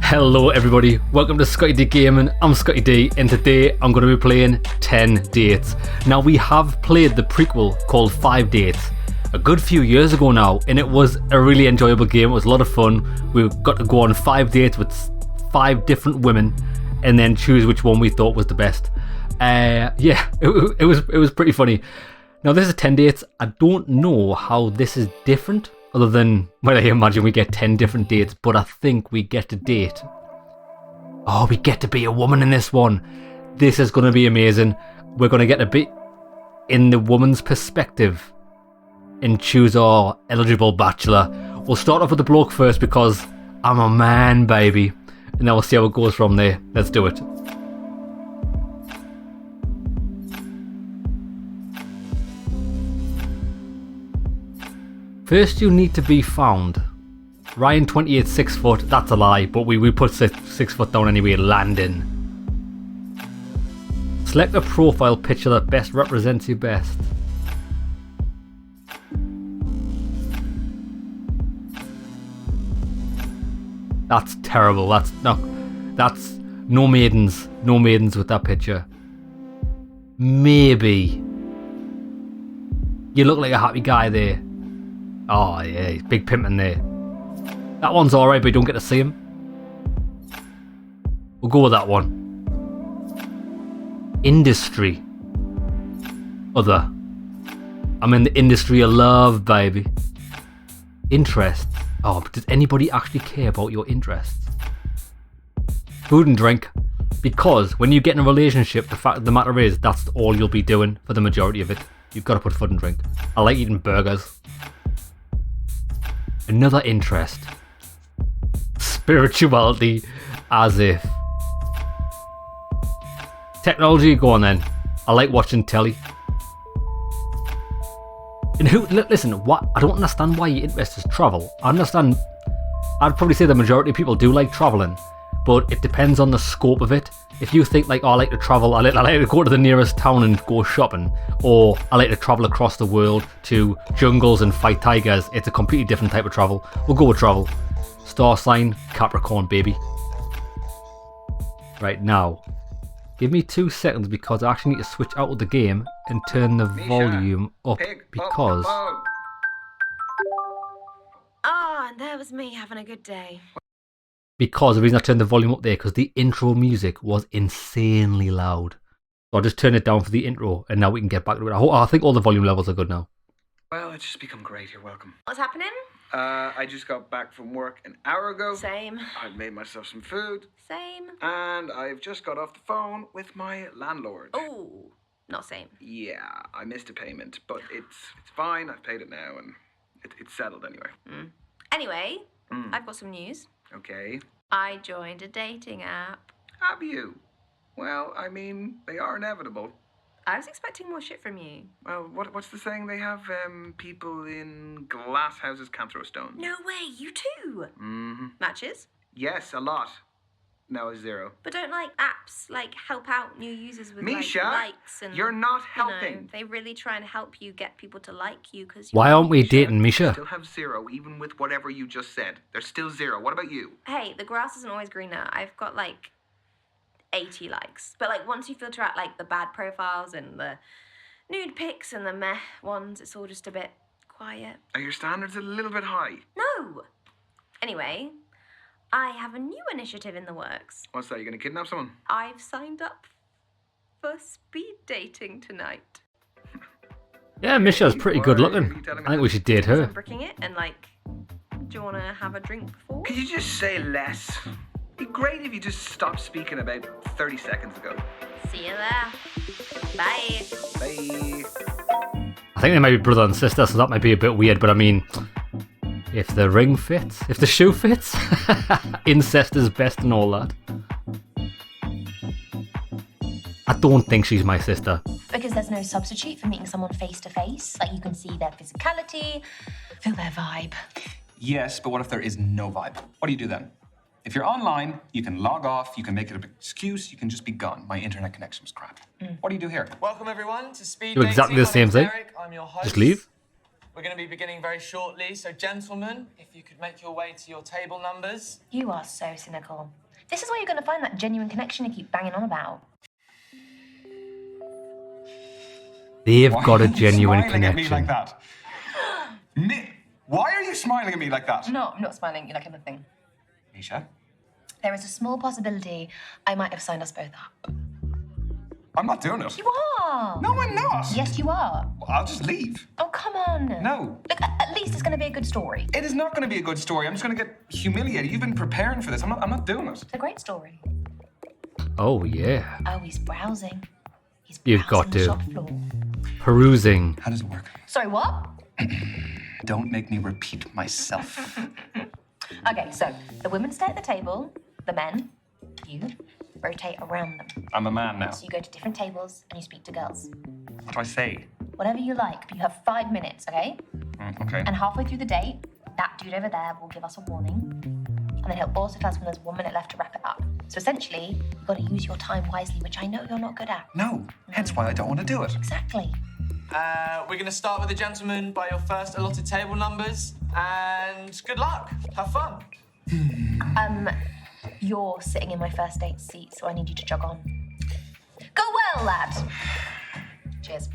Hello everybody, welcome to ScottyDGaming. I'm Scotty D, and today I'm going to be playing 10 Dates. Now we have played the prequel called 5 Dates a good few years ago now, and it was a really enjoyable game. It was a lot of fun. We got to go on 5 dates with 5 different women and then choose which one we thought was the best. It was pretty funny. Now this is 10 dates. I don't know how this is different, other than, well, I imagine we get 10 different dates, but I think we get to date. Oh, we get to be a woman in this one. This is going to be amazing. We're going to get a bit in the woman's perspective and choose our eligible bachelor. We'll start off with the bloke first because I'm a man, baby. And then we'll see how it goes from there. Let's do it. First, you need to be found. Ryan 28 6 foot, that's a lie, but we put 6 foot down anyway. Landing. Select a profile picture that best represents you best. That's terrible. That's no maidens. No maidens with that picture. Maybe. You look like a happy guy there. Oh yeah, he's big pimping there. That one's alright, but you don't get to see him. We'll go with that one. Industry. Other. I'm in the industry of love, baby. Interest. Oh, but does anybody actually care about your interests? Food and drink. Because when you get in a relationship, the fact of the matter is that's all you'll be doing for the majority of it. You've got to put food and drink. I like eating burgers. Another interest. Spirituality, as if. Technology, go on then. I like watching telly. And listen, what? I don't understand why your interest is travel. I understand, I'd probably say the majority of people do like traveling, but it depends on the scope of it. If you think like, oh, I like to travel, I like to go to the nearest town and go shopping, or I like to travel across the world to jungles and fight tigers, it's a completely different type of travel. We'll go with travel. Star sign, Capricorn, baby. Right, now, give me 2 seconds because I actually need to switch out of the game and turn the volume up because... Ah, and there was me having a good day. Because the reason I turned the volume up there, because the intro music was insanely loud. So I'll just turn it down for the intro, and now we can get back to it. I think all the volume levels are good now. Well, it's just become great. You're welcome. What's happening? I just got back from work an hour ago. Same. I've made myself some food. Same. And I've just got off the phone with my landlord. Oh, not same. Yeah, I missed a payment, but it's fine. I've paid it now, and it's settled anyway. Anyway, I've got some news. Okay. I joined a dating app. Have you? Well, I mean, they are inevitable. I was expecting more shit from you. Well, what's the saying? They have people in glass houses can't throw stones. No way, you too. Mm-hmm. Matches? Yes, a lot. No, 0. But don't like apps like help out new users with Misha, like likes and you're not you know, helping. they really try and help you get people to like you because Why aren't we dating, Misha? Still have 0, even with whatever you just said. There's still 0. What about you? Hey, the grass isn't always greener. I've got like 80 likes. But like once you filter out like the bad profiles and the nude pics and the meh ones, it's all just a bit quiet. Are your standards a little bit high? No. Anyway, I have a new initiative in the works. What's that? You gonna kidnap someone? I've signed up for speed dating tonight. Yeah, Misha's pretty good looking. I think we should date her. I'm bricking it and like, do you want to have a drink before? Could you just say less? It'd be great if you just stopped speaking about 30 seconds ago. See you there. Bye. Bye. I think they might be brother and sister, so that might be a bit weird, but I mean, if the ring fits, if the shoe fits, incest is best and all that. I don't think she's my sister. Because there's no substitute for meeting someone face to face. Like you can see their physicality, feel their vibe. Yes, but what if there is no vibe? What do you do then? If you're online, you can log off, you can make it an excuse, you can just be gone. My internet connection was crap. What do you do here? Welcome everyone to Speed Do exactly Dating. the same My name's thing. Eric. I'm your host. Just leave. We're going to be beginning very shortly, so gentlemen, if you could make your way to your table numbers. You are so cynical. This is where you're going to find that genuine connection you keep banging on about. They've Why got are a you genuine smiling at me connection. like that? Why are you smiling at me like that? No, I'm not smiling. You like anything. Misha, There is a small possibility I might have signed us both up. I'm not doing it. You are. No, I'm not. Yes, you are. I'll just leave. Oh, come on. No. Look, at least it's going to be a good story. It is not going to be a good story. I'm just going to get humiliated. You've been preparing for this. I'm not doing it. It's a great story. Oh, yeah. Oh, he's browsing. He's You've browsing got the to. shop floor. Perusing. How does it work? Sorry, what? Don't make me repeat myself. Okay, so the women stay at the table, the men, you, rotate around them. I'm a man now. So you go to different tables and you speak to girls. What do I say? Whatever you like, but you have 5 minutes, okay? Okay. And halfway through the date, that dude over there will give us a warning. And then he'll also tell us when there's 1 minute left to wrap it up. So essentially, you've got to use your time wisely, which I know you're not good at. No. Hence why I don't want to do it. Exactly. We're going to start with the gentlemen by your first allotted table numbers. And good luck. Have fun. You're sitting in my first date seat, so I need you to jog on. Go well, lad. Cheers.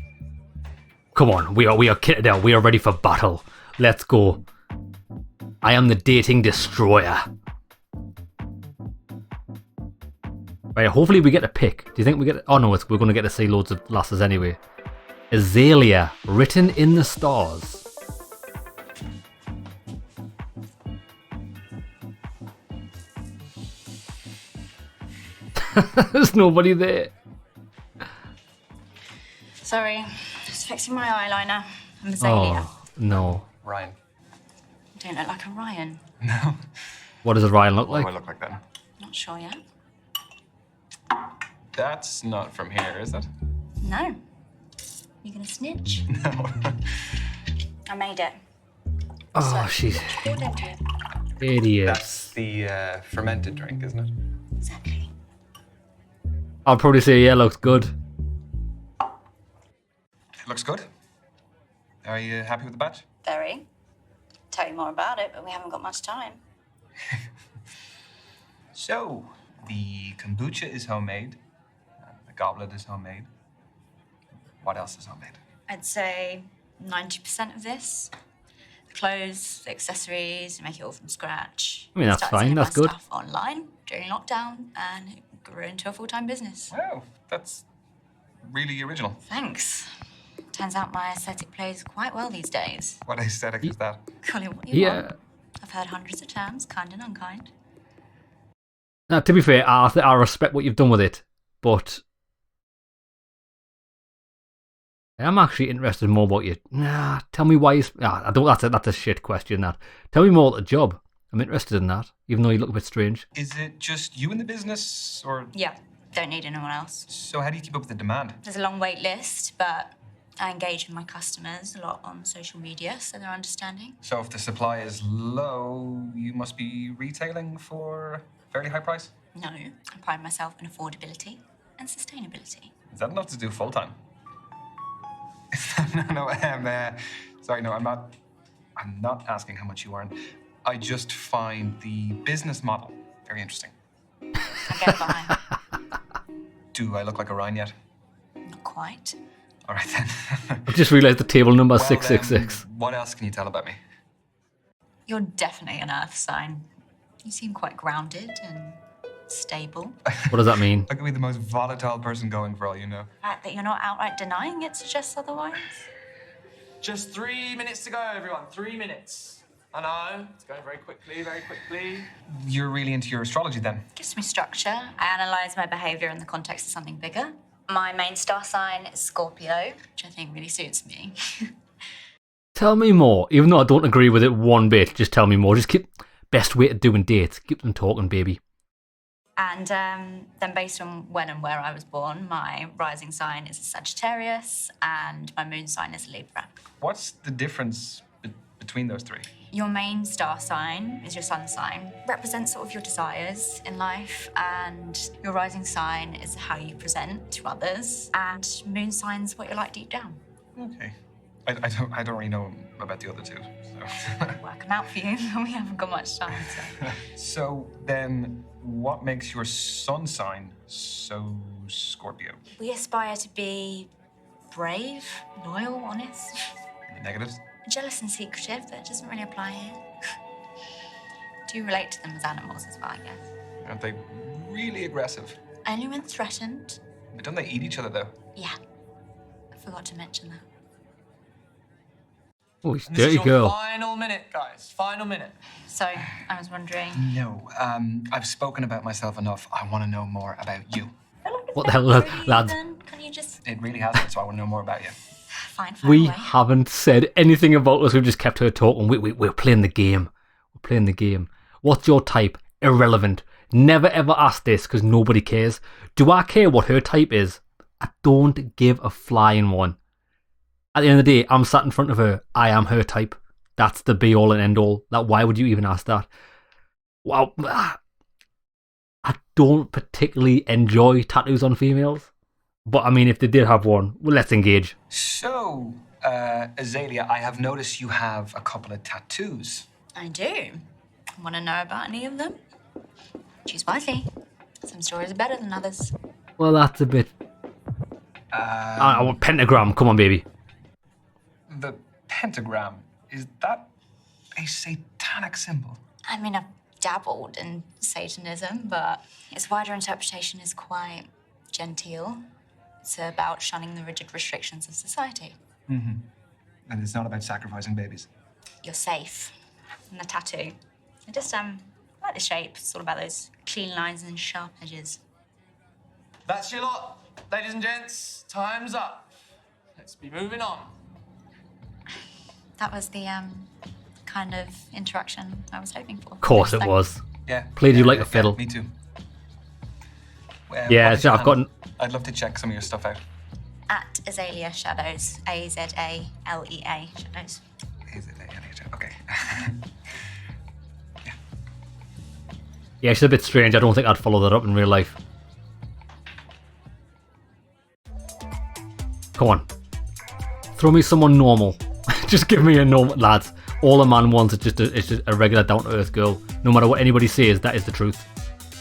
Come on, we are kitted out. We are ready for battle. Let's go. I am the dating destroyer. Right, hopefully we get a pick. Do you think we get... Oh no, we're going to get to see loads of lasses anyway. Azalea, written in the stars. There's nobody there. Sorry, just fixing my eyeliner. I'm Azalea. Oh, no. Ryan. Don't look like a Ryan. No. What does Ryan look What do like? I look like then? Not sure yet. That's not from here, is it? No. You gonna snitch? No. I made it. Oh, she's Poured into it. hideous. That's the fermented drink, isn't it? Exactly. I'll probably say, yeah, looks good. It looks good. Are you happy with the batch? Very. Tell you more about it, but we haven't got much time. So, the kombucha is homemade. The goblet is homemade. What else is homemade? I'd say 90% of this. The clothes, the accessories, make it all from scratch. I mean, that's Started fine, selling that's my good. Stuff online during lockdown, and it grew into a full-time business. Wow, that's really original. Thanks. Turns out my aesthetic plays quite well these days. What aesthetic is that? Call it what you Yeah. want. I've heard hundreds of terms, kind and unkind. Now, to be fair, I respect what you've done with it, but I'm actually interested more about you. Nah, tell me why you... I don't. That's a shit question, that. Tell me more about the job. I'm interested in that, even though you look a bit strange. Is it just you in the business, or... Yeah, don't need anyone else. So how do you keep up with the demand? There's a long wait list, but I engage with my customers a lot on social media, so they're understanding. So if the supply is low, you must be retailing for a fairly high price? No, I pride myself in affordability and sustainability. Is that enough to do full-time? No, sorry, no, I'm not asking how much you earn. I just find the business model very interesting. I get by. Do I look like a Ryan yet? Not quite. All right, then. I've just realised the table number is Well, 666. What else can you tell about me? You're definitely an earth sign. You seem quite grounded and stable. What does that mean? I could be the most volatile person going for all you know. The fact that you're not outright denying it suggests otherwise. Just 3 minutes to go, everyone. 3 minutes. I know, it's going very quickly, very quickly. You're really into your astrology then? Gives me structure. I analyse my behaviour in the context of something bigger. My main star sign is Scorpio, which I think really suits me. Tell me more. Even though I don't agree with it one bit, just tell me more. Just keep... Best way to doing dates. Keep them talking, baby. And then based on when and where I was born, my rising sign is a Sagittarius and my moon sign is a Libra. What's the difference between those three? Your main star sign is your sun sign, represents sort of your desires in life, and your rising sign is how you present to others, and moon sign's what you're like deep down. Okay. I don't really know about the other two. So. Working out for you. We haven't got much time. So. So then, what makes your sun sign so Scorpio? We aspire to be brave, loyal, honest, Any negatives? jealous and secretive, but it doesn't really apply here. Do relate to them as animals as well, I guess. Aren't they really aggressive? Only when threatened. But don't they eat each other though? Yeah. I forgot to mention that. Oh, he's This dirty is your girl. final minute, guys. Final minute. So, I was wondering. No. I've spoken about myself enough. I want to know more about you. What the hell, lads? Can you just. It really hasn't, so I want to know more about you. Fine. We away. haven't said anything about us. We've just kept her talking. We're playing the game. We're playing the game. What's your type? Irrelevant. Never ever ask this because nobody cares. Do I care what her type is? I don't give a flying one. At the end of the day, I'm sat in front of her. I am her type. That's the be all and end all. Like, why would you even ask that? Well, I don't particularly enjoy tattoos on females. But I mean, if they did have one, well, let's engage. So, Azalea, I have noticed you have a couple of tattoos. I do. Want to know about any of them? Choose wisely. Some stories are better than others. Well, that's a bit... I want pentagram. Come on, baby. The pentagram, is that a satanic symbol? I mean, I've dabbled in Satanism, but its wider interpretation is quite genteel. It's about shunning the rigid restrictions of society. Mm-hmm. And it's not about sacrificing babies. You're safe. And the tattoo. I just, I like the shape. It's all about those clean lines and sharp edges. That's your lot. Ladies and gents, time's up. Let's be moving on. That was the, kind of interaction I was hoping for. Of course it was. Yeah. Played you like a fiddle. Me too. Yeah, what is so your I've handle? gotten... I'd love to check some of your stuff out. At Azalea Shadows. Azalea Shadows. Okay. Yeah, she's a bit strange. I don't think I'd follow that up in real life. Come on. Throw me someone normal. Just give me a normal... Lads, all a man wants is just a regular down-to-earth girl. No matter what anybody says, that is the truth.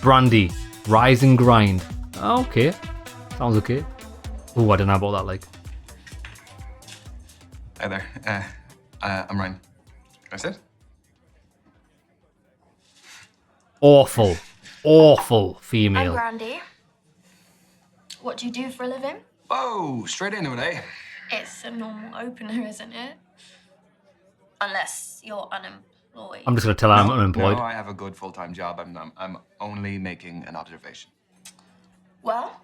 Brandy. Rise and grind. Okay. Sounds okay. Oh, I don't know about that, like. Hi there. I'm Ryan. Can I sit? I'm Awful female. Brandy. What do you do for a living? Whoa, straight into it, eh? It's a normal opener, isn't it? Unless you're unemployed. I'm just going to tell her I'm unemployed. No, I have a good full-time job. I'm only making an observation. Well,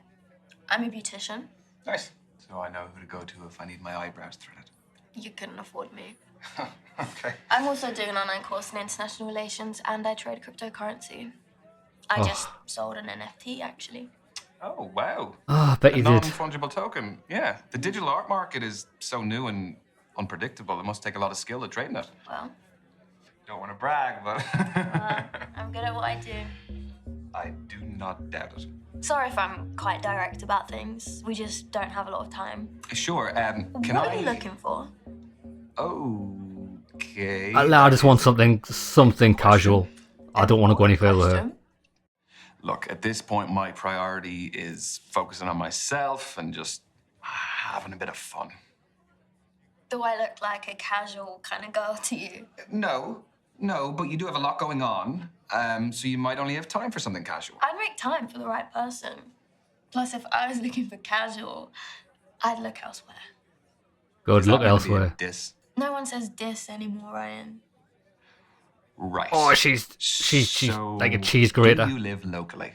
I'm a beautician. Nice. So I know who to go to if I need my eyebrows threaded. You couldn't afford me. Okay. I'm also doing an online course in international relations and I trade cryptocurrency. I just sold an NFT, actually. Oh, wow. Oh, I bet you A did. non-fungible token. Yeah. The digital art market is so new and unpredictable. It must take a lot of skill to trade in it. Well, Don't want to brag, but... I'm good at what I do. I do not doubt it. Sorry if I'm quite direct about things. We just don't have a lot of time. Sure, can What I... are you looking for? Okay. I just want something casual. I don't want to go any further with her. Question? Look, at this point, my priority is focusing on myself and just having a bit of fun. Do I look like a casual kind of girl to you? No, but you do have a lot going on, so you might only have time for something casual. I'd make time for the right person. Plus, if I was looking for casual, I'd look elsewhere. Good, Is that look meant to be a elsewhere. diss? No one says dis anymore, Ryan. Right. Oh, she's So, like a cheese grater. Do you live locally?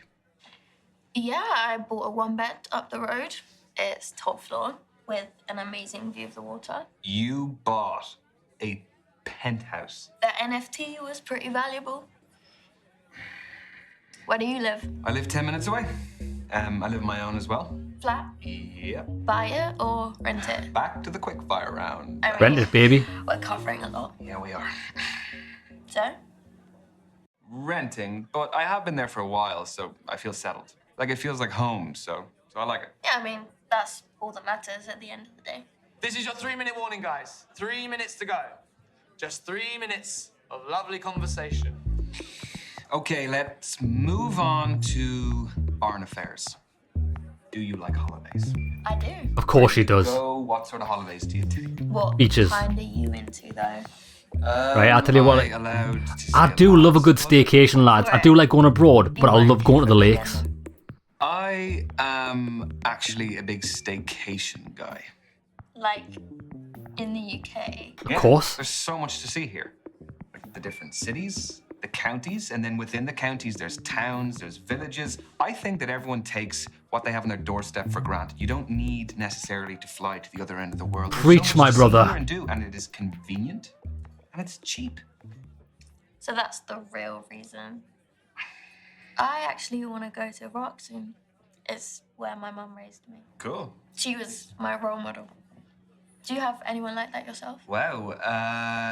Yeah, I bought a one bed up the road. It's top floor with an amazing view of the water. You bought a penthouse. The NFT was pretty valuable. Where do you live? I live 10 minutes away. I live on my own as well. Flat? Yep. Buy it or rent it? Back to the quickfire round. I mean, Rent it, baby. we're covering a lot. Yeah, we are. So? Renting, but I have been there for a while, so I feel settled. Like, it feels like home, so I like it. Yeah, I mean, that's all that matters at the end of the day. This is your 3-minute warning, guys. 3 minutes to go. Just 3 minutes of lovely conversation. Okay, let's move on to barn affairs. Do you like holidays? I do. Of course she does. So, what sort of holidays do you take? What Beaches. kind are you into, though? Right, I'll tell you what. Allowed to I say do love a good lot? staycation, lads. I do like going abroad, but I love going to the lakes. I am actually a big staycation guy. Like, in the UK? Of course. There's so much to see here. Like the different cities, the counties, and then within the counties, there's towns, there's villages. I think that everyone takes what they have on their doorstep for granted. You don't need necessarily to fly to the other end of the world. There's Preach, so much my to see brother. here and do, and it is convenient, and it's cheap. So that's the real reason. I actually want to go to Iraq soon. It's where my mum raised me. Cool. She was my role model. Do you have anyone like that yourself? Wow,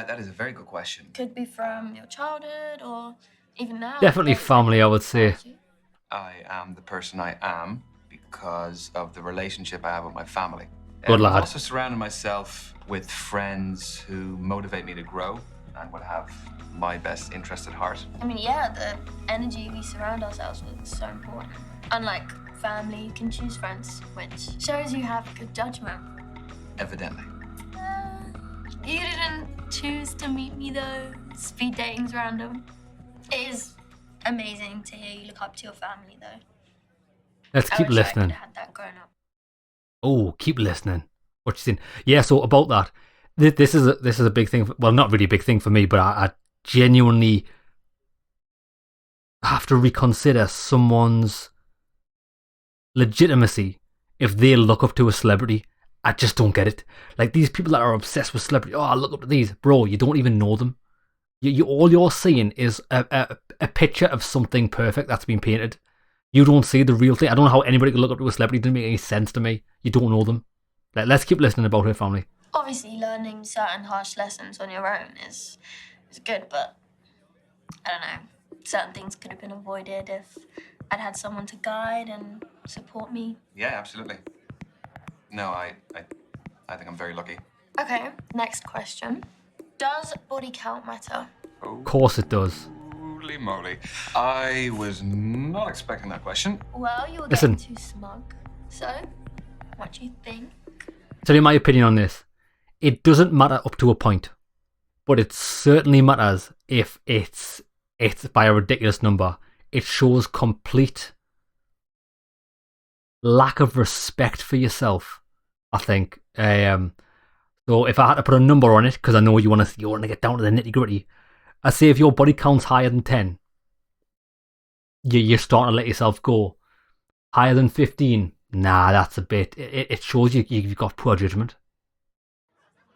that is a very good question. Could be from your childhood or even now. Definitely family, I would say. I am the person I am because of the relationship I have with my family. Good I've lad. also surrounded myself with friends who motivate me to grow and would have my best interest at heart. I mean, yeah, the energy we surround ourselves with is so important. Unlike family, you can choose friends, which shows you have good judgment. Evidently. You didn't choose to meet me though. Speed dating's random. It is amazing to hear you look up to your family though. Let's keep I wish I could listening. have had that growing up. Oh, keep listening. What you saying? Yeah, so about that, this is a big thing. Well, not really a big thing for me, but I genuinely have to reconsider someone's legitimacy if they look up to a celebrity. I just don't get it. Like these people that are obsessed with celebrity. Oh, I look up to these, bro. You don't even know them. You all you're seeing is a picture of something perfect that's been painted. You don't see the real thing. I don't know how anybody could look up to a celebrity. It doesn't make any sense to me. You don't know them. Like, let's keep listening about her family. Obviously, learning certain harsh lessons on your own is good, but I don't know. Certain things could have been avoided if I'd had someone to guide and support me. Yeah, absolutely. No, I think I'm very lucky. Okay, next question. Does body count matter? Of course it does. Holy moly. I was not expecting that question. Well, you were Listen. getting too smug. So, what do you think? Tell you my opinion on this. It doesn't matter up to a point, but it certainly matters if it's by a ridiculous number. It shows complete lack of respect for yourself, I think. So if I had to put a number on it, because I know you want to get down to the nitty gritty, I'd say if your body count's higher than 10, you're starting to let yourself go. Higher than 15, nah, that's a bit. It shows you've got poor judgment.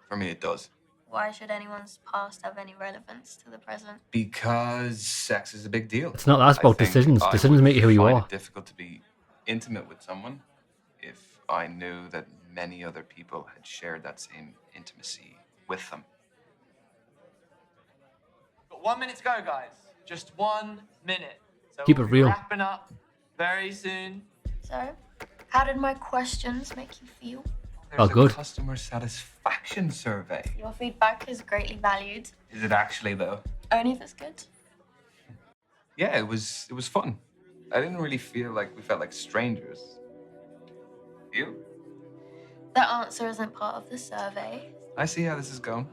For me, it does. Why should anyone's past have any relevance to the present? Because sex is a big deal. It's not that, it's I about think decisions. I Decisions would make you who you find are. it difficult to be intimate with someone if I knew that many other people had shared that same intimacy with them. Got 1 minute to go, guys. Just 1 minute. So Keep it we'll be real. Wrapping up very soon. So, how did my questions make you feel? Oh, There's good. a customer satisfaction survey. Your feedback is greatly valued. Is it actually though? Only if it's good. Yeah, it was fun. I didn't really feel like we felt like strangers. You? That answer isn't part of the survey. I see how this is going.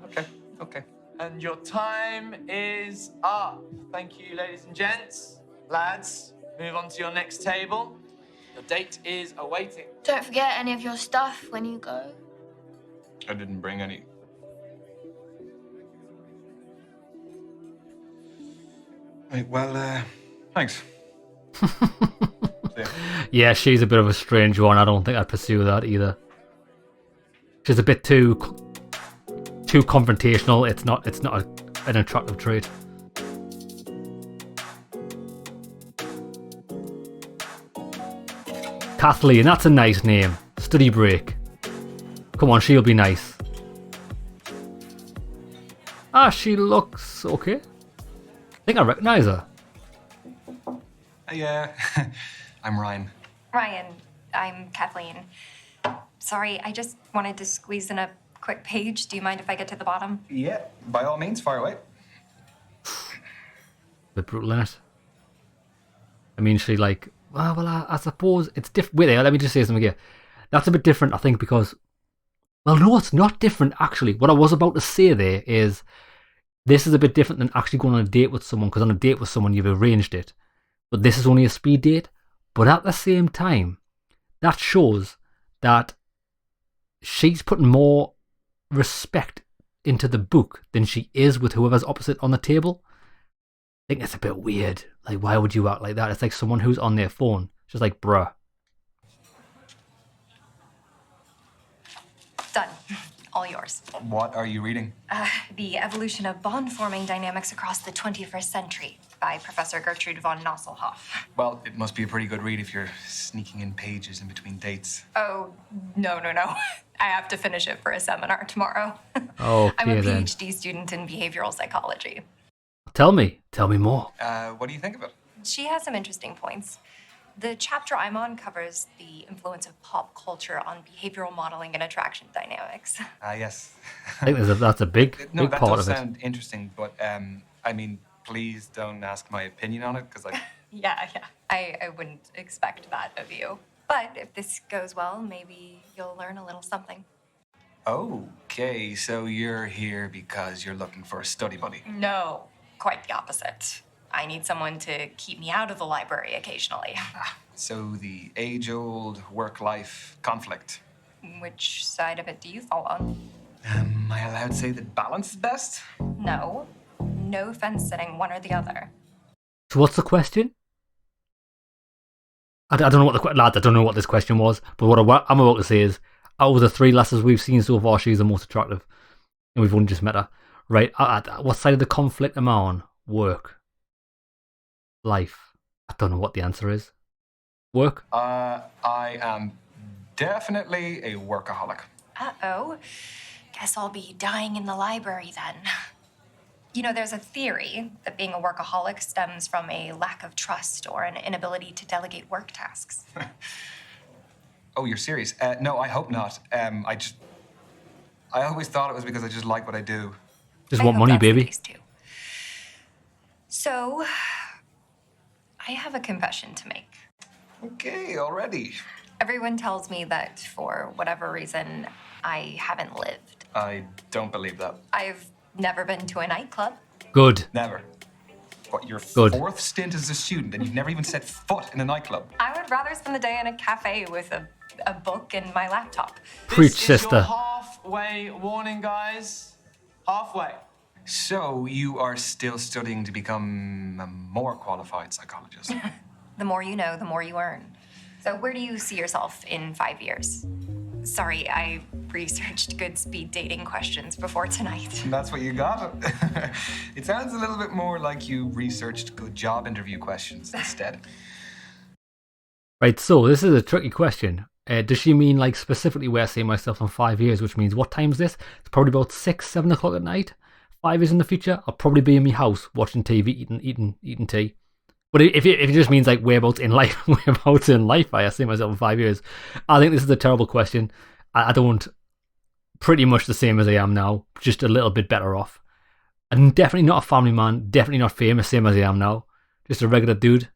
Okay. And your time is up. Thank you, ladies and gents. Lads, move on to your next table. Your date is awaiting. Don't forget any of your stuff when you go. I didn't bring any. Right, well, thanks. See ya. Yeah, she's a bit of a strange one. I don't think I'd pursue that either. She's a bit too confrontational. It's not an attractive trait. Kathleen, that's a nice name. Study break. Come on, she'll be nice. Ah, she looks okay. I think I recognise her. Hey, I'm Ryan. Ryan, I'm Kathleen. Sorry, I just wanted to squeeze in a quick page. Do you mind if I get to the bottom? Yeah, by all means, fire away. The brutal in it. I mean, she like, I suppose it's different. Wait there, let me just say something here. That's a bit different, I think, because, well, no, it's not different, actually. What I was about to say there is, this is a bit different than actually going on a date with someone, because on a date with someone, you've arranged it. But this is only a speed date. But at the same time, that shows that she's putting more respect into the book than she is with whoever's opposite on the table. I think it's a bit weird. Like, why would you act like that? It's like someone who's on their phone. It's just like, bruh. Done. All yours. What are you reading? The Evolution of Bond-Forming Dynamics Across the 21st Century by Professor Gertrude von Nosselhoff. Well, it must be a pretty good read if you're sneaking in pages in between dates. Oh, no. I have to finish it for a seminar tomorrow. Okay, I'm a then. PhD student in behavioral psychology. Tell me more. What do you think of it? She has some interesting points. The chapter I'm on covers the influence of pop culture on behavioral modeling and attraction dynamics. Yes. I think that's a big No, that part does of it. sound interesting, but I mean, please don't ask my opinion on it, because Yeah. I wouldn't expect that of you. But if this goes well, maybe you'll learn a little something. Okay, so you're here because you're looking for a study buddy. No, quite the opposite. I need someone to keep me out of the library occasionally. So the age-old work-life conflict. Which side of it do you fall on? Am I allowed to say that balance is best? No fence sitting, one or the other. So what's the question? I don't know what lads. I don't know what this question was. But what I'm about to say is, out of the three lasses we've seen so far, she's the most attractive, and we've only just met her. Right? What side of the conflict am I on? Work. Life. I don't know what the answer is. Work? I am definitely a workaholic. Uh-oh. Guess I'll be dying in the library then. You know, there's a theory that being a workaholic stems from a lack of trust or an inability to delegate work tasks. Oh, you're serious? No, I hope not. I always thought it was because I just like what I do. Just I want hope money, that's the baby. case too. So, I have a confession to make. Okay, already. Everyone tells me that for whatever reason, I haven't lived. I don't believe that. I've never been to a nightclub. Good. Never. What, your Good. fourth stint as a student and you've never even set foot in a nightclub? I would rather spend the day in a cafe with a book and my laptop. Preach, This is sister. your halfway warning, guys. Halfway. So you are still studying to become a more qualified psychologist? The more you know, the more you earn. So where do you see yourself in 5 years? Sorry, I researched good speed dating questions before tonight. That's what you got? It sounds a little bit more like you researched good job interview questions instead. Right, so this is a tricky question. Does she mean like specifically where I see myself in 5 years, which means what time is this? It's probably about 6, 7 o'clock at night. 5 years in the future, I'll probably be in my house watching TV, eating tea. But if it just means like whereabouts in life I see myself in 5 years, I think this is a terrible question. I don't, pretty much the same as I am now, just a little bit better off. And definitely not a family man, definitely not famous, same as I am now. Just a regular dude.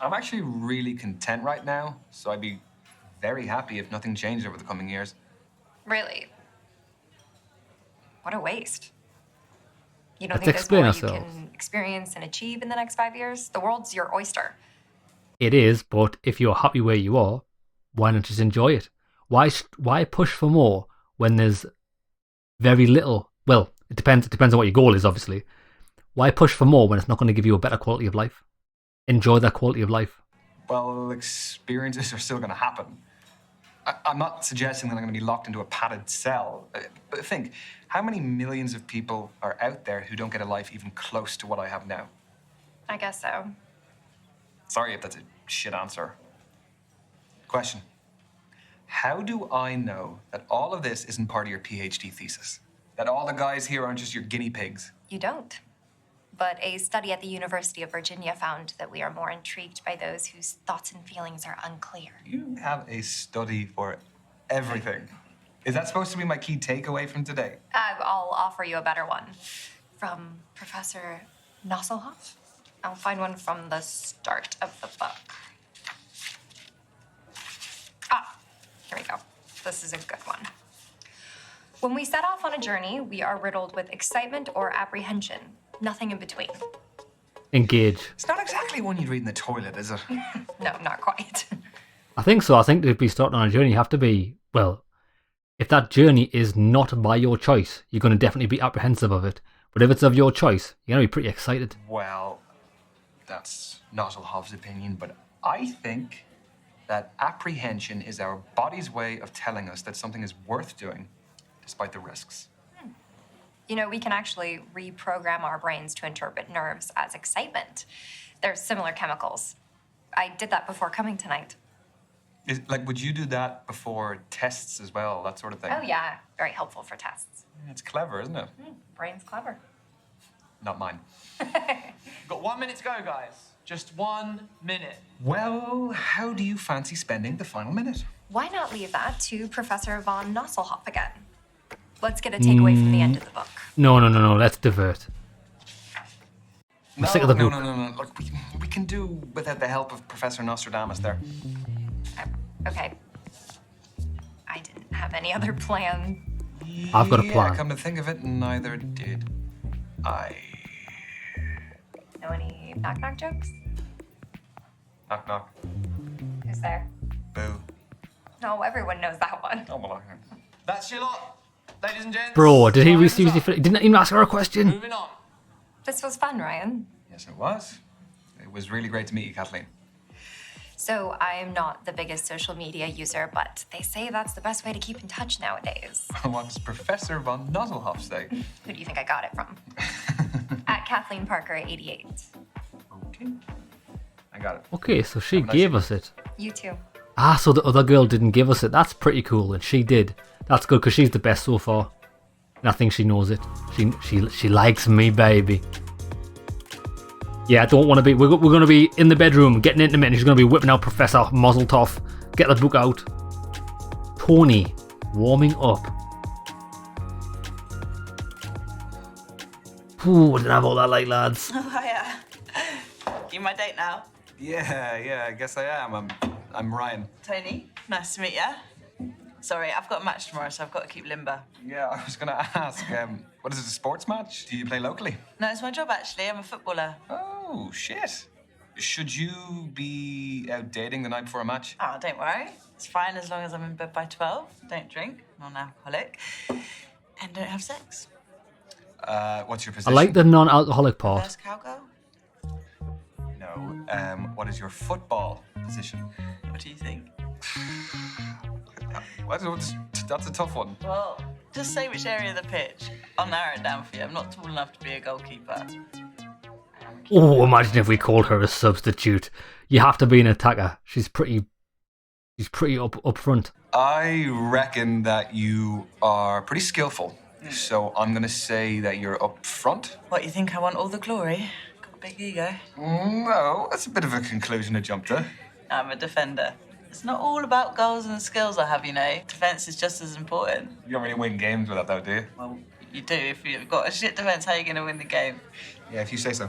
I'm actually really content right now, so I'd be very happy if nothing changed over the coming years. Really? What a waste. You don't Let's think there's explain more ourselves. you can experience and achieve in the next 5 years? The world's your oyster. It is, but if you're happy where you are, why not just enjoy it? Why push for more when there's very little? Well, it depends on what your goal is, obviously. Why push for more when it's not going to give you a better quality of life? Enjoy that quality of life. Well, experiences are still going to happen. I'm not suggesting that I'm going to be locked into a padded cell. But think, how many millions of people are out there who don't get a life even close to what I have now? I guess so. Sorry if that's a shit answer. Question. How do I know that all of this isn't part of your PhD thesis? That all the guys here aren't just your guinea pigs? You don't. But a study at the University of Virginia found that we are more intrigued by those whose thoughts and feelings are unclear. You have a study for Everything. Is that supposed to be my key takeaway from today? I'll offer you a better one. From Professor Nosselhoff? I'll find one from the start of the book. Ah, here we go. This is a good one. When we set off on a journey, we are riddled with excitement or apprehension. Nothing in between. Engage. It's not exactly one you'd read in the toilet, is it? No, not quite. I think so. I think to be starting on a journey, you have to be, well, if that journey is not by your choice, you're going to definitely be apprehensive of it. But if it's of your choice, you're going to be pretty excited. Well, that's Nosselhoff's opinion, but I think that apprehension is our body's way of telling us that something is worth doing, despite the risks. You know, we can actually reprogram our brains to interpret nerves as excitement. There's similar chemicals. I did that before coming tonight. Would you do that before tests as well, that sort of thing? Oh, yeah. Very helpful for tests. It's clever, isn't it? Brain's clever. Not mine. Got 1 minute to go, guys. Just 1 minute. Well, how do you fancy spending the final minute? Why not leave that to Professor von Nosselhoff again? Let's get a takeaway from the end of the book. No. Let's divert. I'm sick of the book. No. Look, we can do without the help of Professor Nostradamus there. Okay. I didn't have any other plan. I've got a plan. Yeah, come to think of it, neither did I. Know any knock-knock jokes? Knock, knock. Who's there? Boo. No, everyone knows that one. Oh, well, That's your lot, ladies and gents. Bro, did he Time's seriously up. He didn't even ask her a question? Moving on. This was fun, Ryan. Yes, it was. It was really great to meet you, Kathleen. So I'm not the biggest social media user, but they say that's the best way to keep in touch nowadays. What does Professor von Nosselhoff say? Who do you think I got it from? At Kathleen Parker 88. Okay. I got it. Okay, so she Have a nice gave evening. us it. You too. Ah, so the other girl didn't give us it. That's pretty cool, and she did. That's good, because she's the best so far. And I think she knows it. She likes me, baby. Yeah, I don't want to be... We're going to be in the bedroom, getting intimate, and she's going to be whipping out Professor Muzzletoff. Get the book out. Toni, warming up. Ooh, I didn't have all that light, lads. Oh, yeah. You my date now? Yeah, I guess I am. I'm Ryan. Toni, nice to meet you. Sorry, I've got a match tomorrow, so I've got to keep limber. Yeah, I was going to ask, what is it, a sports match? Do you play locally? No, it's my job, actually. I'm a footballer. Oh, shit. Should you be out dating the night before a match? Oh, don't worry. It's fine as long as I'm in bed by 12. Don't drink, non-alcoholic, and don't have sex. What's your I position? like the non-alcoholic part. First cowgirl? No. What is your football position? What do you think? That's a tough one. Well, just say which area of the pitch. I'll narrow it down for you. I'm not tall enough to be a goalkeeper. Oh, imagine if we called her a substitute. You have to be an attacker. She's pretty up front. I reckon that you are pretty skillful. So I'm going to say that you're up front. What, you think I want all the glory? Got a big ego. No, that's a bit of a conclusion to jump to. I'm a defender. It's not all about goals and skills I have, you know. Defence is just as important. You don't really win games with that, though, do you? Well, you do. If you've got a shit defence, how are you going to win the game? Yeah, if you say so.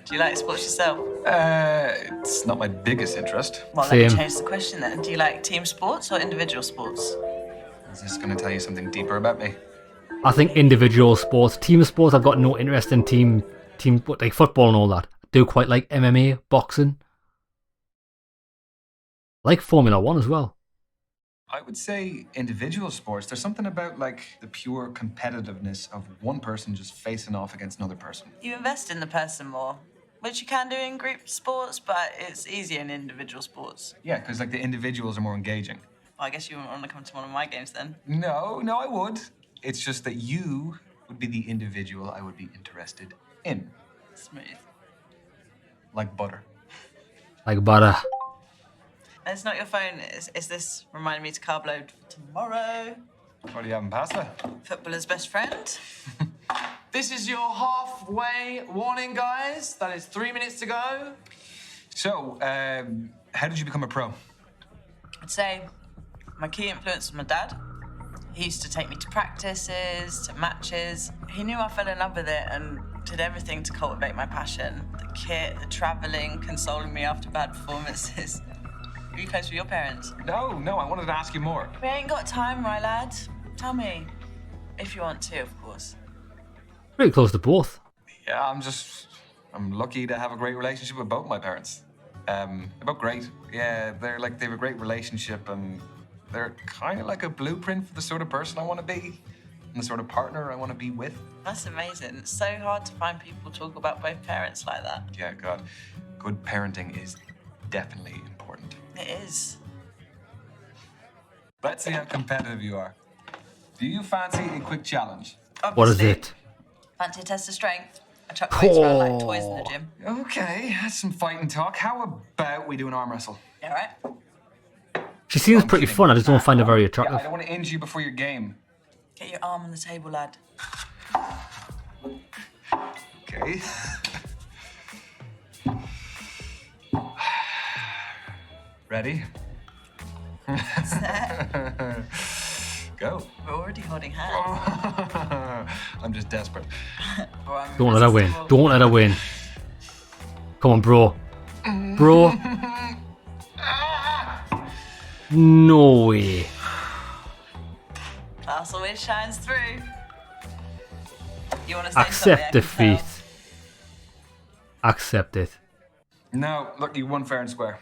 Do you like sports yourself? It's not my biggest interest. Well, let me Same. change the question then. Do you like team sports or individual sports? Is this going to tell you something deeper about me? I think individual sports, team sports, I've got no interest in team, like football and all that. I do quite like MMA, boxing. I like Formula 1 as well. I would say individual sports. There's something about, like, the pure competitiveness of one person just facing off against another person. You invest in the person more, which you can do in group sports, but it's easier in individual sports. Yeah, because, like, the individuals are more engaging. Well, I guess you wouldn't want to come to one of my games then. No, I would. It's just that you would be the individual I would be interested in. Smooth. Like butter. Like butter. And it's not your phone. Is this reminding me to carb load for tomorrow? What are you having pasta? Footballer's best friend. This is your halfway warning, guys. That is 3 minutes to go. So, how did you become a pro? I'd say My key influence was my dad. He used to take me to practices, to matches. He knew I fell in love with it and did everything to cultivate my passion. The kit, the traveling, consoling me after bad performances. Are you close with your parents? No, I wanted to ask you more. We ain't got time, right, lad? Tell me. If you want to, of course. Pretty close to both. Yeah, I'm lucky to have a great relationship with both my parents. They're both great. Yeah, they have a great relationship, and they're kind of like a blueprint for the sort of person I want to be and the sort of partner I want to be with. That's amazing. It's so hard to find people talk about both parents like that. Yeah, God. Good parenting is definitely important. It is. Let's see how competitive you are. Do you fancy a quick challenge? What is Obviously. it? Fancy a test of strength. I chuck weights around like toys in the gym. Okay, that's some fighting talk. How about we do an arm wrestle? Yeah, right? She seems pretty kidding. fun. I just don't find her very Yeah, attractive. I don't want to injure you before your game. Get your arm on the table, lad. Okay. Ready? Set. Go. We're already holding hands. I'm just desperate. Or I'm Don't let her win. irresistible. Don't let her win. Come on, bro. Bro. No way. Class always shines through. You want to say Accept something? defeat. Accept it. No, look, you won fair and square.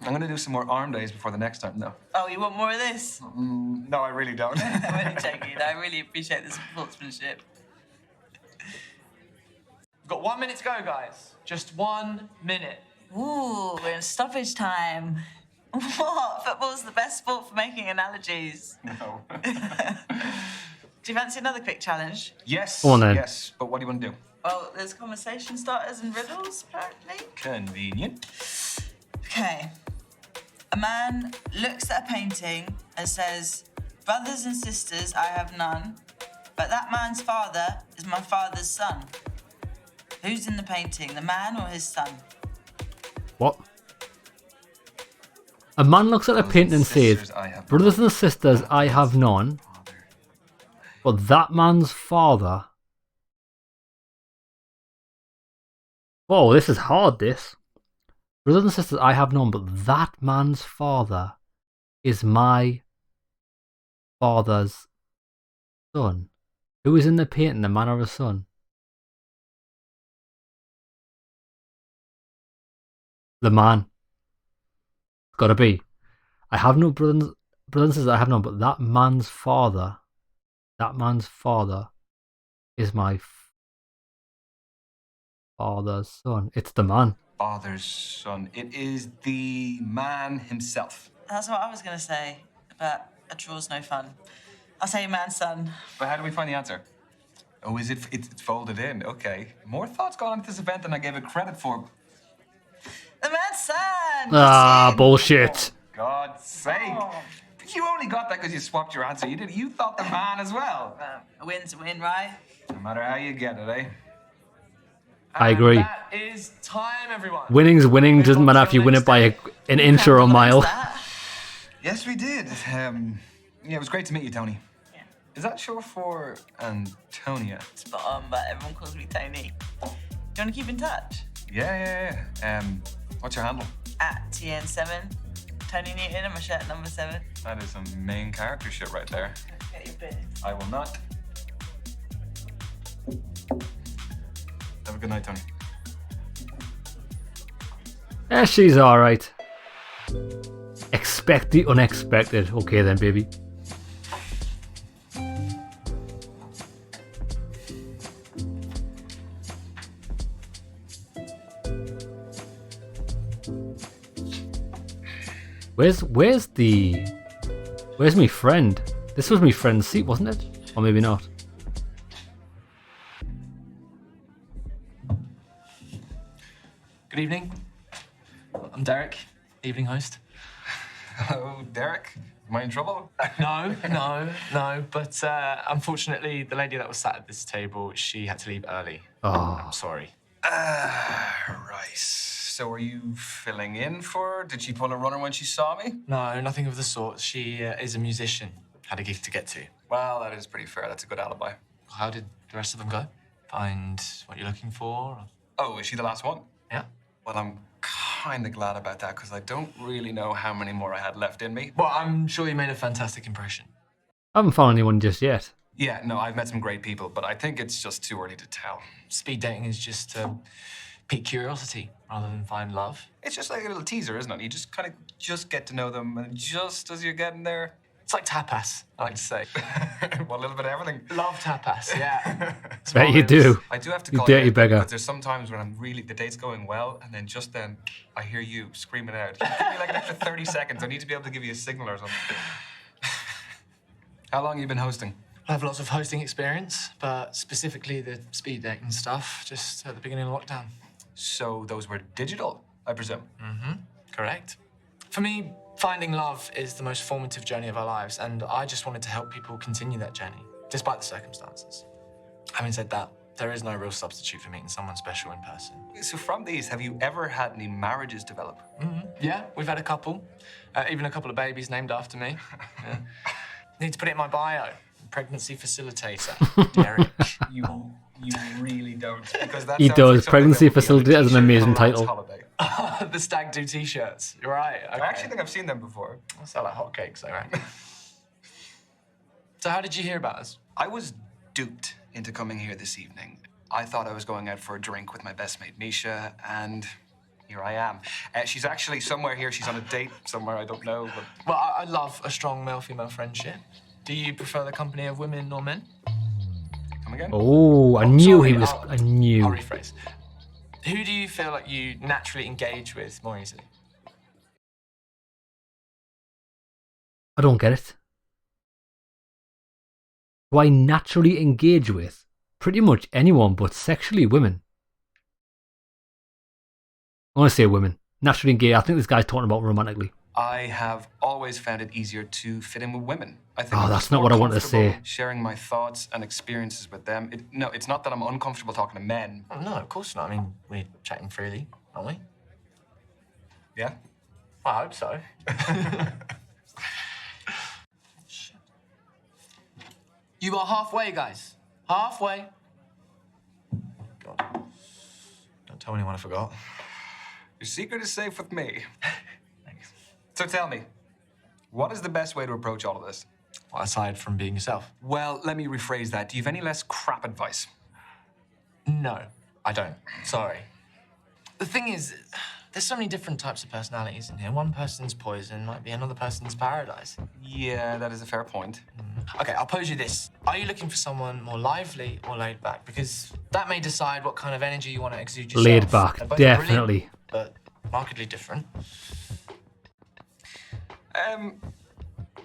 I'm going to do some more arm days before the next time, though. Oh, you want more of this? No, I really don't. I'm only joking. I really appreciate the sportsmanship. We've got 1 minute to go, guys. Just 1 minute. Ooh, we're in stoppage time. What? Football's the best sport for making analogies. No. Do you fancy another quick challenge? Yes, Go on then. yes, but what do you want to do? Well, there's conversation starters and riddles, apparently. Convenient. Okay. A man looks at a painting and says, "Brothers and sisters, I have none, but that man's father is my father's son." Who's in the painting, the man or his son? What? A man looks at a painting and says, "Brothers and sisters, I have none, but that man's father." Whoa, this is hard, this. Brothers and sisters, I have none, but that man's father is my father's son. Who is in the painting, the man or his son? The man. It's gotta be. I have no brothers and sisters, I have none, but that man's father is my father's son. It's the man. Father's son. It is the man himself. That's what I was going to say, but a draw's no fun. I'll say man's son. But how do we find the answer? Oh, is it? It's folded in. Okay. More thoughts gone into this event than I gave it credit for. The man's son! Ah, That's it. bullshit. God's sake. You only got that because you swapped your answer. You thought the man as well. A win's a win, right? No matter how you get it, eh? I agree. And that is time, everyone. Winning's winning, Move doesn't on matter to if you your win next it by stage. an inch or a mile. That. Yes, we did. Yeah, it was great to meet you, Toni. Yeah. Is that short for Antonia? Spot on, but everyone calls me Toni. Do you want to keep in touch? Yeah. What's your handle? At TN7. Toni Newton and my shirt number 7. That is some main character shit right there. Get your bits. I will not. Have a good night, Toni. Yeah, she's alright. Expect the unexpected. Okay then, baby. Where's my friend? This was my friend's seat, wasn't it? Or maybe not. Good evening. I'm Derek, evening host. Hello, Derek. Am I in trouble? No. But unfortunately, the lady that was sat at this table, she had to leave early. Oh. I'm sorry. Right. So are you filling in for her? Did she pull a runner when she saw me? No, nothing of the sort. She is a musician. Had a gig to get to. Well, that is pretty fair. That's a good alibi. How did the rest of them go? Find what you're looking for? Oh, is she the last one? Yeah. Well, I'm kind of glad about that because I don't really know how many more I had left in me. Well, I'm sure you made a fantastic impression. I haven't found anyone just yet. Yeah, no, I've met some great people, but I think it's just too early to tell. Speed dating is just to pique curiosity rather than find love. It's just like a little teaser, isn't it? You just kind of just get to know them, and just as you're getting there... It's like tapas, I like to say. Well, a little bit of everything. Love tapas, yeah. Bet you do. I do have to You call dirty you out, beggar. because there's sometimes when I'm really, the date's going well, and then just then I hear you screaming out. Give me like an extra 30 seconds. I need to be able to give you a signal or something. How long have you been hosting? I have lots of hosting experience, but specifically the speed dating stuff, just at the beginning of lockdown. So those were digital, I presume? Mm-hmm, correct. For me, finding love is the most formative journey of our lives, and I just wanted to help people continue that journey, despite the circumstances. Having said that, there is no real substitute for meeting someone special in person. So from these, have you ever had any marriages develop? Mm-hmm. Yeah, we've had a couple. Even a couple of babies named after me. Yeah. Need to put it in my bio. Pregnancy facilitator, Derek. You really don't. Because that He sounds does. like something Pregnancy that would be on a facilitator is an t-shirt amazing on a lad's title. holiday. The stag do t-shirts. You're right. Okay. I actually think I've seen them before. I'll sell like hotcakes, I reckon. So how did you hear about us? I was duped into coming here this evening. I thought I was going out for a drink with my best mate, Misha, and here I am. She's actually somewhere here. She's on a date somewhere, I don't know. But... Well, I love a strong male-female friendship. Do you prefer the company of women or men? Come again? Oh, I knew sorry, he was. I knew. I'll rephrase. Who do you feel like you naturally engage with more easily? I don't get it. Who I naturally engage with? Pretty much anyone but sexually women. I want to say women. Naturally engage. I think this guy's talking about romantically. I have always found it easier to fit in with women. I think Oh, I'm that's just not more what I wanted to comfortable say. Sharing my thoughts and experiences with them. No, it's not that I'm uncomfortable talking to men. Oh, no, of course not. I mean, we're chatting freely, aren't we? Yeah? I hope so. You are halfway, guys. Halfway. God. Don't tell anyone I forgot. Your secret is safe with me. So tell me, what is the best way to approach all of this? Well, aside from being yourself. Well, let me rephrase that. Do you have any less crap advice? No, I don't. Sorry. The thing is, there's so many different types of personalities in here. One person's poison might be another person's paradise. Yeah, that is a fair point. Okay, I'll pose you this. Are you looking for someone more lively or laid back? Because that may decide what kind of energy you want to exude yourself. Laid back, They're both definitely. brilliant, but markedly different.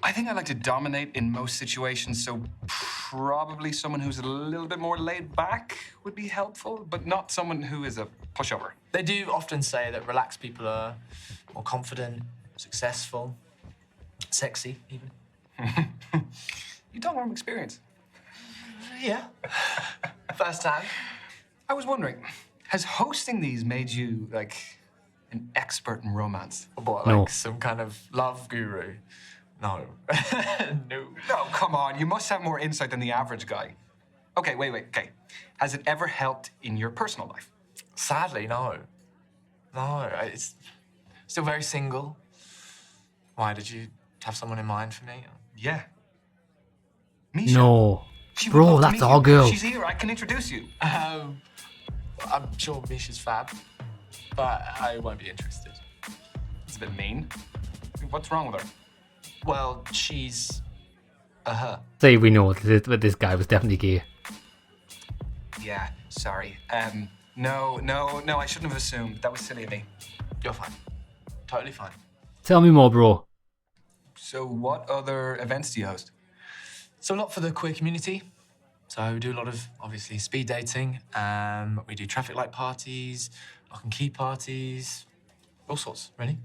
I think I like to dominate in most situations, so probably someone who's a little bit more laid back would be helpful, but not someone who is a pushover. They do often say that relaxed people are more confident, successful, sexy, even. You talk from experience. Yeah. First time. I was wondering, has hosting these made you, like, an expert in romance? What, No. like some kind of love guru? No. No. No, come on. You must have more insight than the average guy. Okay, wait. Okay. Has it ever helped in your personal life? Sadly, no. No, it's still very single. Why, did you have someone in mind for me? Yeah. Misha. No. She would Bro, love to that's meet our you. girl. She's here. I can introduce you. I'm sure Misha's fab, but I won't be interested. It's a bit mean. What's wrong with her? Well, she's a her. Say we know that this guy was definitely gay. Yeah, sorry. No, I shouldn't have assumed. That was silly of me. You're fine. Totally fine. Tell me more, bro. So what other events do you host? So a lot for the queer community. So we do a lot of, obviously, speed dating. We do traffic light parties, lock and key parties, all sorts, really.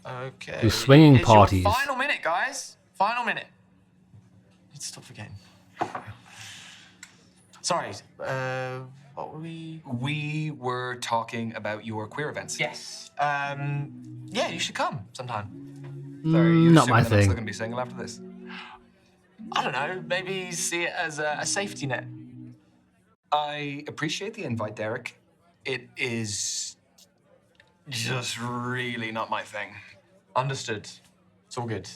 Okay. Do swinging It's parties. Your final minute, guys. Final minute. Need to stop forgetting. Sorry. What were we? We were talking about your queer events. Yes. Yeah, you should come sometime. So are you Not my assuming that I'm still thing. going to be single after this? I don't know. Maybe see it as a safety net. I appreciate the invite, Derek. It is just really not my thing. Understood. It's all good.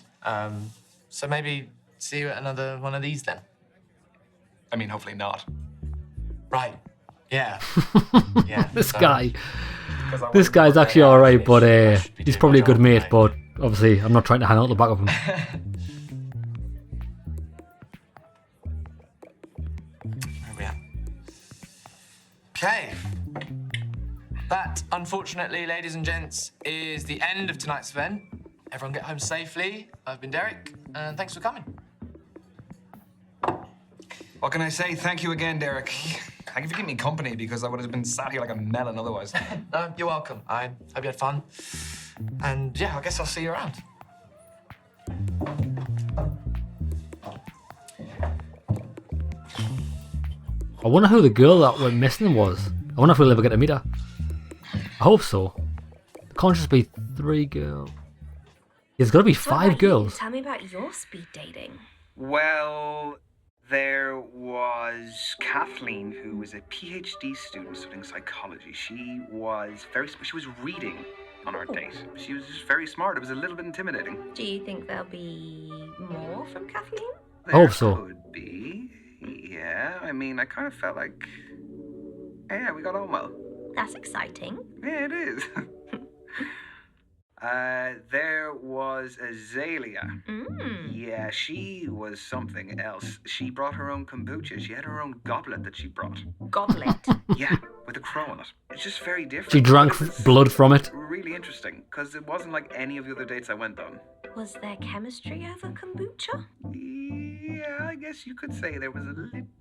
So maybe see you at another one of these then. I mean, hopefully not. Right. Yeah. Yeah. This so- guy. This guy's actually alright, but he's probably a good mate, but obviously I'm not trying to hang out the back of him. Where we at? Okay. That, unfortunately, ladies and gents, is the end of tonight's event. Everyone get home safely. I've been Derek, and thanks for coming. What can I say? Thank you again, Derek. Thank you for keeping me company because I would have been sat here like a melon otherwise. No, you're welcome. I hope you had fun. And yeah, I guess I'll see you around. I wonder who the girl that went missing was. I wonder if we'll ever get to meet her. I hope so. There can't just be 3 girls. There's got to be So 5 what about you? girls. Tell me about your speed dating. Well, there was Kathleen, who was a PhD student studying psychology. She was reading on our date. She was just very smart. It was a little bit intimidating. Do you think there'll be more from Kathleen? There Hope so. could be. Yeah, I mean, I kind of felt like, yeah, we got on well. That's exciting. Yeah, it is. There was Azalea. Yeah, she was something else. She brought her own kombucha. She had her own goblet that she brought. Goblet. Yeah, with a crow on it. It's just very different. She drank But it was blood from it. Really interesting, because it wasn't like any of the other dates I went on. Was there chemistry over kombucha? Yeah, I guess you could say there was a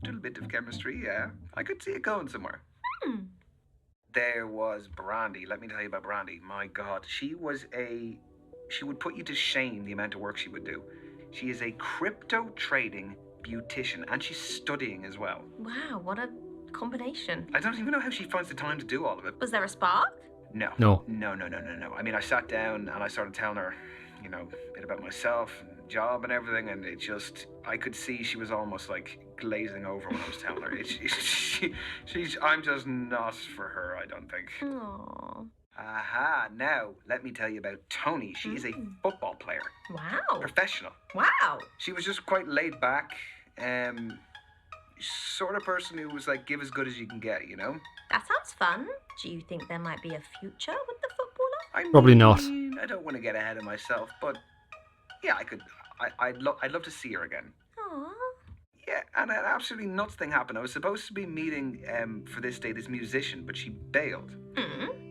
little bit of chemistry, yeah. I could see it going somewhere. There was Brandy. Let me tell you about Brandy. My God, she would put you to shame the amount of work she would do. She is a crypto trading beautician, and she's studying as well. Wow, what a combination. I don't even know how she finds the time to do all of it. Was there a spark? No. No. No. I mean, I sat down and I started telling her, a bit about myself and the job and everything, and I could see she was almost like glazing over when I was telling her. I'm just not for her, I don't think. Aww. Aha, now let me tell you about Toni. She is a football player, Wow. professional. Wow. She was just quite laid back, sort of person who was like, give as good as you can get, That sounds fun. Do you think there might be a future with the footballer? Probably not. I don't want to get ahead of myself, but yeah, I'd love to see her again. Aww. Yeah, and an absolutely nuts thing happened. I was supposed to be meeting for this day this musician, but she bailed.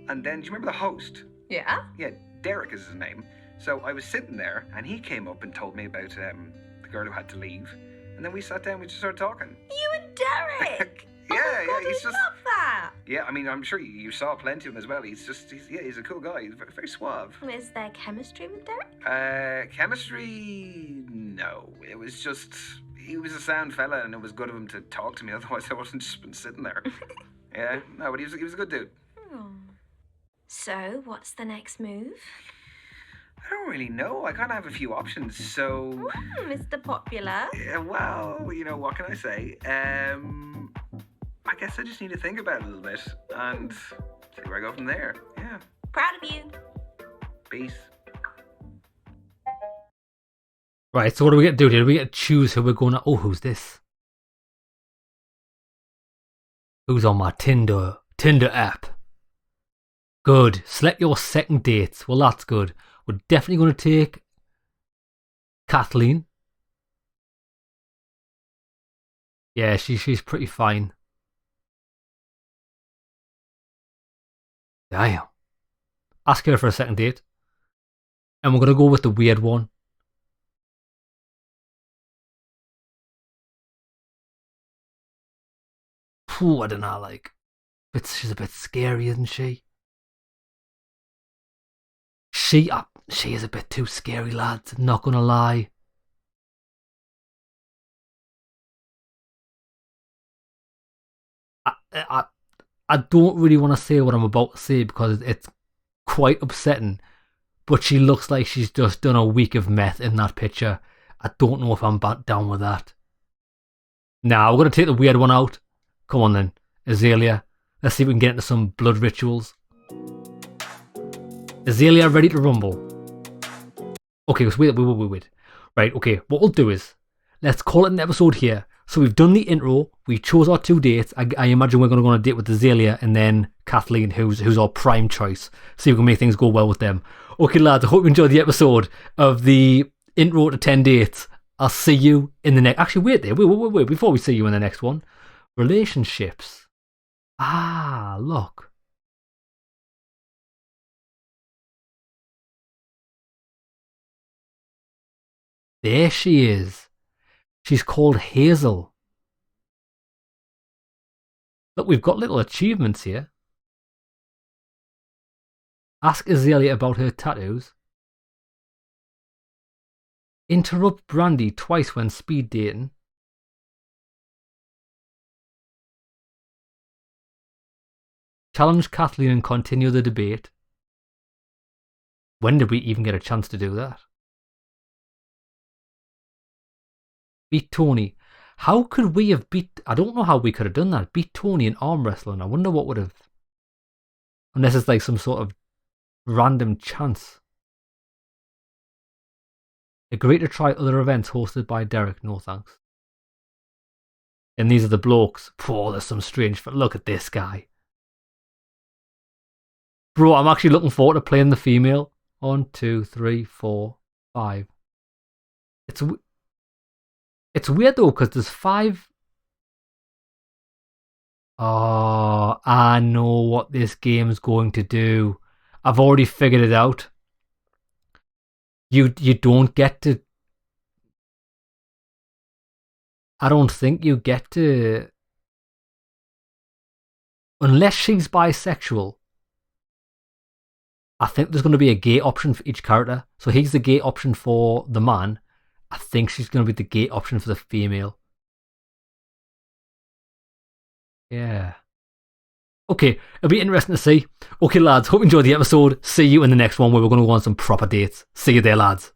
And then, do you remember the host? Yeah? Yeah, Derek is his name. So I was sitting there, and he came up and told me about the girl who had to leave. And then we sat down, we just started talking. You and Derek! Yeah, oh my God, he's I just. love that! Yeah, I mean, I'm sure you saw plenty of him as well. He's a cool guy. He's very, very suave. Is there chemistry with Derek? Chemistry? No. It was just, he was a sound fella, and it was good of him to talk to me. Otherwise, I wasn't just been sitting there. Yeah, no, but he was a good dude. Oh. So, what's the next move? I don't really know. I kind of have a few options. So, Mr. Popular. yeah, well, what can I say? I guess I just need to think about it a little bit and see where I go from there. Yeah. Proud of you. Peace. Right, so what do we get to do here? We get to choose who we're going to... Oh, who's this? Who's on my Tinder app? Good. Select your second dates. Well, that's good. We're definitely going to take Kathleen. Yeah, she's pretty fine. Damn. Ask her for a second date. And we're going to go with the weird one. Ooh, I don't know, like... She's a bit scary, isn't she? She is a bit too scary, lads. I'm not gonna lie. I don't really want to say what I'm about to say because it's quite upsetting. But she looks like she's just done a week of meth in that picture. I don't know if I'm down with that. Now, we're going to take the weird one out. Come on then, Azalea. Let's see if we can get into some blood rituals. Azalea ready to rumble. Okay, so wait. Right, okay, what we'll do is, let's call it an episode here. So we've done the intro, we chose our 2 dates. I imagine we're going to go on a date with Azalea and then Kathleen, who's our prime choice. See if we can make things go well with them. Okay lads, I hope you enjoyed the episode of the intro to 10 dates. I'll see you in the next... Actually, wait, before we see you in the next one. Relationships. Ah, look. There she is. She's called Hazel. Look, we've got little achievements here. Ask Azalea about her tattoos. Interrupt Brandy twice when speed dating. Challenge Kathleen and continue the debate. When did we even get a chance to do that? Beat Toni. How could we have beat... I don't know how we could have done that. Beat Toni in arm wrestling. I wonder what would have... Unless it's like some sort of random chance. Agree to try other events hosted by Derek. No thanks. And these are the blokes. Oh, there's some strange... Look at this guy. Bro, I'm actually looking forward to playing the female. 1, 2, 3, 4, 5. It's weird though, because there's 5... Oh, I know what this game's going to do. I've already figured it out. You don't get to... I don't think you get to... Unless she's bisexual. I think there's going to be a gay option for each character. So he's the gay option for the man. I think she's going to be the gay option for the female. Yeah. Okay, it'll be interesting to see. Okay lads, hope you enjoyed the episode. See you in the next one where we're going to go on some proper dates. See you there lads.